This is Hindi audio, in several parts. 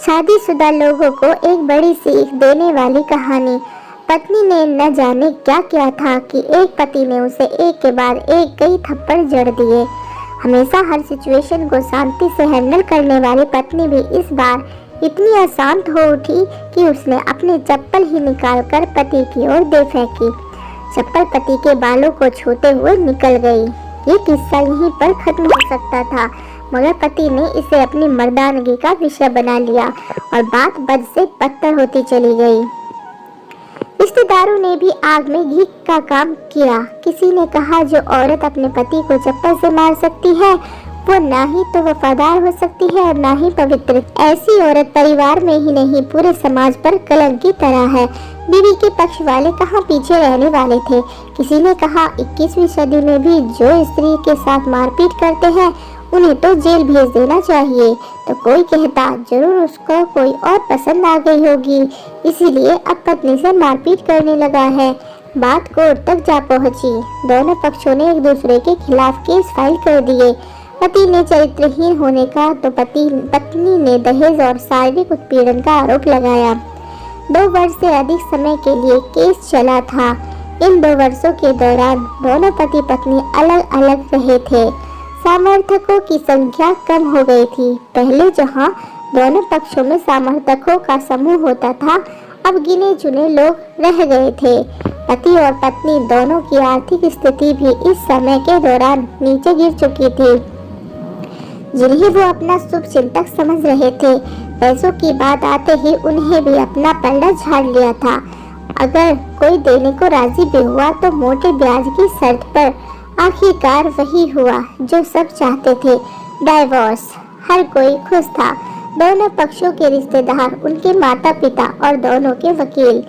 शादीशुदा लोगों को एक बड़ी सीख देने वाली कहानी। पत्नी ने न जाने क्या किया था कि एक पति ने उसे एक के बाद एक कई थप्पड़ जड़ दिए। हमेशा हर सिचुएशन को शांति से हैंडल करने वाली पत्नी भी इस बार इतनी अशांत हो उठी कि उसने अपनी चप्पल ही निकालकर पति की ओर दे फेंकी। चप्पल पति के बालों को छूते हुए निकल गई। ये किस्सा यहीं पर खत्म हो सकता था, मगर पति ने इसे अपनी मर्दानगी का विषय बना लिया और बात बद से बदतर होती चली गई। रिश्तेदारों ने भी आग में घी का काम किया। किसी ने कहा, जो औरत अपने पति को चप्पल से मार सकती है वो ना ही तो वफादार हो सकती है और ना ही पवित्र। ऐसी औरत परिवार में ही नहीं पूरे समाज पर कलंक की तरह है। बीवी के पक्ष वाले कहाँ पीछे रहने वाले थे। किसी ने कहा, 21वीं सदी में भी जो स्त्री के साथ मारपीट करते हैं उन्हें तो जेल भेज देना चाहिए। तो कोई कहता, जरूर उसको कोई और पसंद आ गई होगी, इसीलिए अब पत्नी से मारपीट करने लगा है। बात कोर्ट तक जा पहुंची। दोनों पक्षों ने एक दूसरे के खिलाफ केस फाइल कर दिए। पति ने चरित्रहीन होने का तो पत्नी ने दहेज और शारीरिक उत्पीड़न का आरोप लगाया। 2 वर्ष से अधिक समय के लिए केस चला था। इन 2 वर्षों के दौरान दोनों पति पत्नी अलग अलग रहे थे। समर्थकों की संख्या कम हो गई थी। पहले जहां दोनों पक्षों में समर्थकों का समूह होता था, अब गिने चुने लोग रह गए थे। पति और पत्नी दोनों की आर्थिक स्थिति भी इस समय के दौरान नीचे गिर चुकी थी, जिन्हें वो अपना शुभ चिंतक समझ रहे थे। पैसों की बात आते ही उन्हें भी अपना पल्ला झाड़ लिया था। अगर कोई देने को राजी भी हुआ तो मोटे ब्याज की शर्त पर। आखिरकार वही हुआ जो सब चाहते थे, डाइवोर्स। हर कोई खुश था, दोनों पक्षों के रिश्तेदार, उनके माता पिता और दोनों के वकील।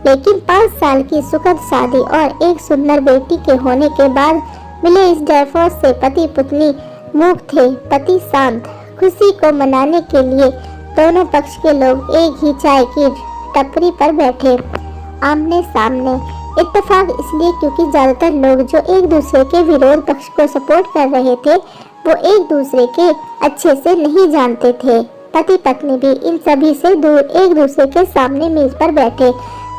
लेकिन 5 साल की सुखद शादी और एक सुंदर बेटी के होने के बाद मिले इस डाइवोर्स से पति पत्नी मूक थे। पति शांत। खुशी को मनाने के लिए दोनों पक्ष के लोग एक ही चाय की टपरी पर बैठे, आमने सामने। इत्तेफाक इसलिए क्योंकि ज्यादातर लोग जो एक दूसरे के विरोध पक्ष को सपोर्ट कर रहे थे वो एक दूसरे के अच्छे से नहीं जानते थे। पति पत्नी भी इन सभी से दूर एक दूसरे के सामने मेज पर बैठे।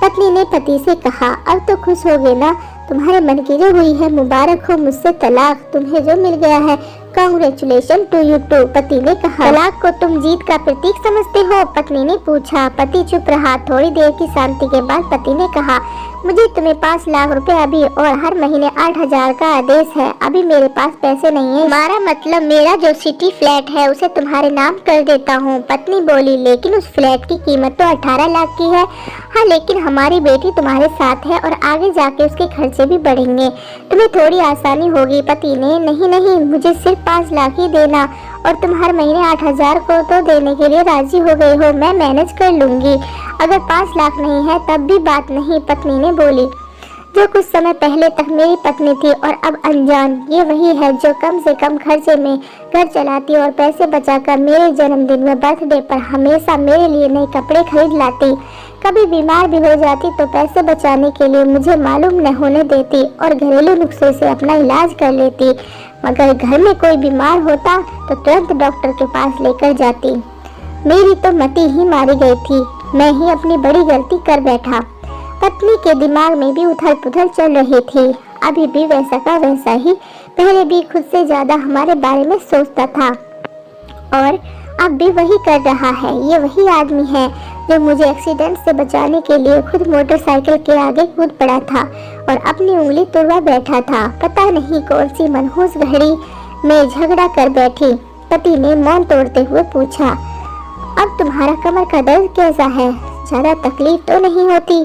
पत्नी ने पति से कहा, अब तो खुश हो गए ना, तुम्हारे मन की जो हुई है, मुबारक हो मुझसे तलाक, तुम्हें जो मिल गया है, कांग्रेचुलेशन टू यू टू। पति ने कहा, तलाक को तुम जीत का प्रतीक समझते हो? पत्नी ने पूछा। पति चुप रहा। थोड़ी देर की शांति के बाद पति ने कहा, मुझे तुम्हें 5 लाख रुपए अभी और हर महीने 8,000 का आदेश है। अभी मेरे पास पैसे नहीं है। हमारा मतलब मेरा जो सिटी फ्लैट है उसे तुम्हारे नाम कर देता हूँ। पत्नी बोली, लेकिन उस फ्लैट की कीमत तो 18 लाख की है। हाँ, लेकिन हमारी बेटी तुम्हारे साथ है और आगे जाके उसके खर्चे भी बढ़ेंगे, तुम्हें थोड़ी आसानी होगी। पति ने, नहीं, मुझे सिर्फ 5 लाख ही देना और तुम हर महीने 8,000 को तो देने के लिए राजी हो गए हो। मैं मैनेज कर लूंगी। अगर 5 लाख नहीं है तब भी बात नहीं। पत्नी ने बोली, जो कुछ समय पहले तक मेरी पत्नी थी और अब अनजान, ये वही है जो कम से कम खर्चे में घर चलाती और पैसे बचाकर मेरे जन्मदिन में, बर्थडे पर हमेशा मेरे लिए नए कपड़े खरीद लाती। कभी बीमार भी हो जाती तो पैसे बचाने के लिए मुझे मालूम न होने देती और घरेलू नुस्खे से अपना इलाज कर लेती। मगर घर में कोई बीमार होता तो तुरंत डॉक्टर के पास लेकर जाती। मेरी तो मति ही मारी गई थी। मैं ही अपनी बड़ी गलती कर बैठा। पत्नी के दिमाग में भी उथल पुथल चल रही थी। अभी भी वैसा का वैसा ही, पहले भी खुद से ज्यादा हमारे बारे में सोचता था और अब भी वही कर रहा है। ये वही आदमी है जो मुझे एक्सीडेंट से बचाने के लिए खुद मोटरसाइकिल के आगे कूद पड़ा था और अपनी उंगली तोड़वा बैठा था। पता नहीं कौन सी मनहूस घड़ी में झगड़ा कर बैठी। पति ने मौन तोड़ते हुए पूछा, अब तुम्हारा कमर का दर्द कैसा है? ज्यादा तकलीफ तो नहीं होती?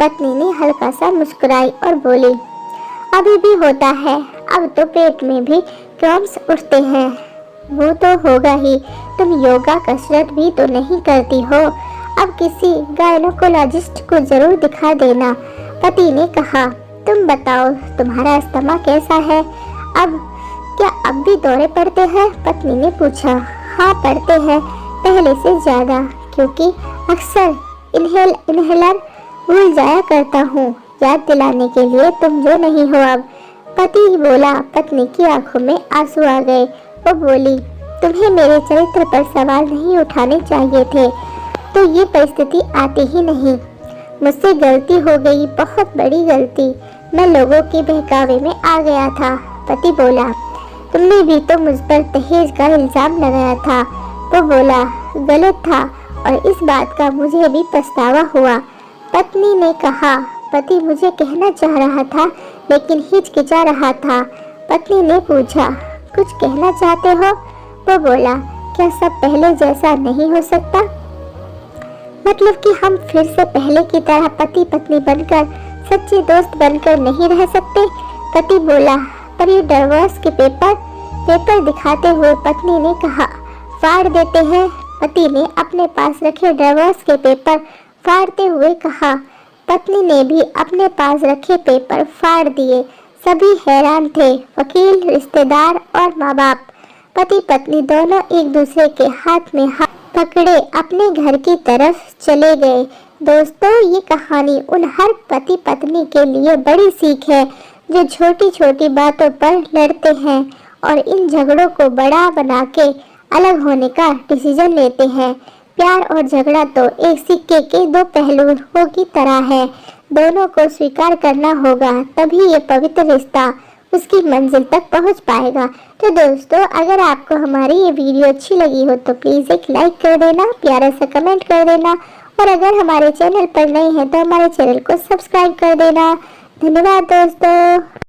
पत्नी ने हल्का सा मुस्कुराई और बोली, अभी भी होता है। अब तो पेट में भी क्रम्स उठते हैं। वो तो होगा ही। तुम योगा कसरत भी तो नहीं करती हो। अब किसी गायनोकोलॉजिस्ट को जरूर दिखा देना। पति ने कहा, तुम बताओ तुम्हारा अस्थमा कैसा है? अब क्या अब भी दौरे पड़ते हैं? पत्नी ने पूछा। हाँ, पड़ते हैं, पहले से ज्यादा, क्योंकि अक्सर इन्हेलर भूल जाया करता हूँ याद दिलाने के लिए, तुम जो नहीं हो अब। पति बोला। पत्नी की आंखों में आंसू आ गए। वो बोली, तुम्हें मेरे चरित्र पर सवाल नहीं उठाने चाहिए थे। तो ये परिस्थिति आती ही नहीं। मुझसे गलती हो गई, बहुत बड़ी गलती। मैं लोगों के बहकावे में आ गया था। पति बोला, तुमने भी तो मुझ पर दहेज का इल्जाम लगाया था। वो बोला, गलत था और इस बात का मुझे भी पछतावा हुआ। पत्नी ने कहा, पति मुझे कहना चाह रहा था लेकिन हिचकिचा रहा था। पत्नी ने पूछा, कुछ कहना चाहते हो? वो बोला, क्या सब पहले जैसा नहीं हो सकता? मतलब कि हम फिर से पहले की तरह पति पत्नी बनकर, सच्चे दोस्त बनकर नहीं रह सकते? पति बोला, पर ये डिवोर्स के पेपर दिखाते हुए पत्नी ने कहा, फाड़ देते हैं। पति ने अपने पास रखे डिवोर्स के पेपर फाड़ते हुए कहा। पत्नी ने भी अपने पास रखे पेपर फाड़ दिए। सभी हैरान थे, वकील, रिश्तेदार और माँ बाप। पति पत्नी दोनों एक दूसरे के हाथ में हाथ पकड़े अपने घर की तरफ चले गए। दोस्तों, ये कहानी उन हर पति पत्नी के लिए बड़ी सीख है जो छोटी छोटी बातों पर लड़ते हैं और इन झगड़ों को बड़ा बना के अलग होने का डिसीजन लेते हैं। प्यार और झगड़ा तो एक सिक्के के दो पहलुओं की तरह है। दोनों को स्वीकार करना होगा, तभी ये पवित्र रिश्ता उसकी मंजिल तक पहुंच पाएगा। तो दोस्तों, अगर आपको हमारी ये वीडियो अच्छी लगी हो तो प्लीज़ एक लाइक कर देना, प्यारा सा कमेंट कर देना और अगर हमारे चैनल पर नए हैं तो हमारे चैनल को सब्सक्राइब कर देना। धन्यवाद दोस्तों।